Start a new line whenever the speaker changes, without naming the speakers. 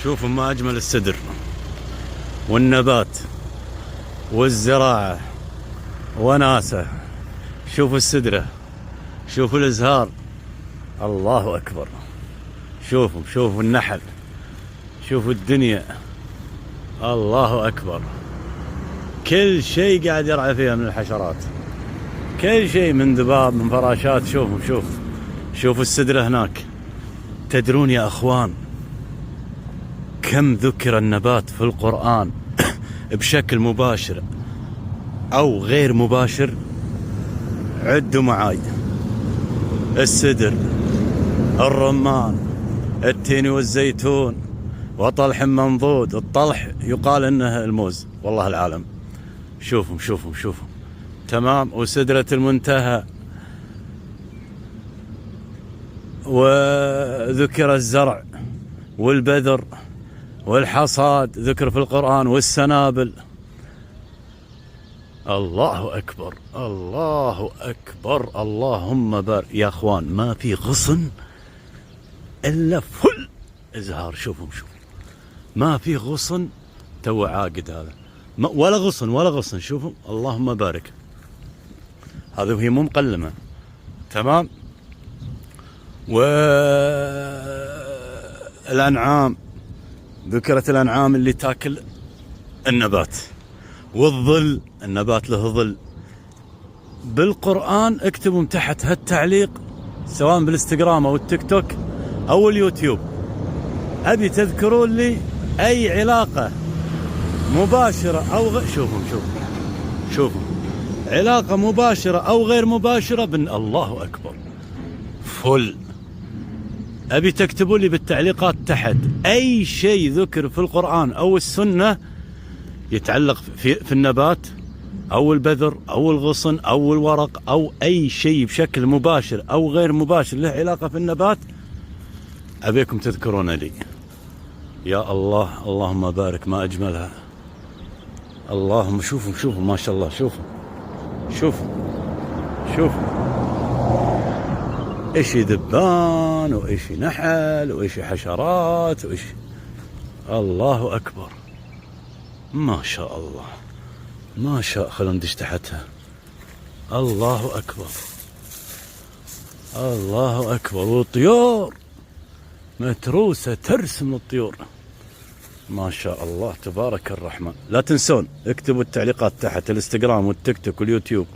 شوفوا ما أجمل السدر والنبات والزراعة وناسة. شوفوا السدرة، شوفوا الازهار، الله أكبر. شوفوا النحل، شوفوا الدنيا، الله أكبر. كل شيء قاعد يرعى فيها من الحشرات، كل شيء، من ذباب من فراشات. شوفوا السدرة هناك. تدرون يا أخوان كم ذكر النبات في القرآن بشكل مباشر أو غير مباشر؟ عدوا معاي: السدر، الرمان، التين والزيتون، وطلح منضود. الطلح يقال انه الموز، والله العالم. شوفوا تمام. وسدرة المنتهى، وذكر الزرع والبذر والحصاد، ذكر في القرآن، والسنابل. الله أكبر، الله أكبر، اللهم بارك. يا أخوان ما في غصن إلا فل إزهار. شوفوا ما في غصن، تو عاقد هذا، ولا غصن. شوفوا اللهم بارك. هذه وهي مو مقلمة، تمام. والأنعام، ذكرت الأنعام اللي تاكل النبات، والظل، النبات له ظل. بالقرآن اكتبوا تحت هالتعليق، سواء بالانستغرام أو التيك توك أو اليوتيوب، أبي تذكرون لي أي علاقة مباشرة أو شوفوا علاقة مباشرة أو غير مباشرة الله أكبر فل. أبي تكتبوا لي بالتعليقات تحت أي شيء ذكر في القرآن أو السنة يتعلق في النبات أو البذر أو الغصن أو الورق أو أي شيء بشكل مباشر أو غير مباشر له علاقة في النبات، أبيكم تذكرون لي. يا الله، اللهم بارك، ما أجملها. اللهم شوفوا ما شاء الله. شوفوا إيش ذبان، وإيش نحل، وإيش حشرات، وإيش، الله أكبر، ما شاء الله، ما شاء. خلونا ندش تحتها. الله أكبر، الله أكبر. والطيور متروسة ترسم الطيور، ما شاء الله تبارك الرحمن. لا تنسون اكتبوا التعليقات تحت، الانستغرام والتيك توك واليوتيوب.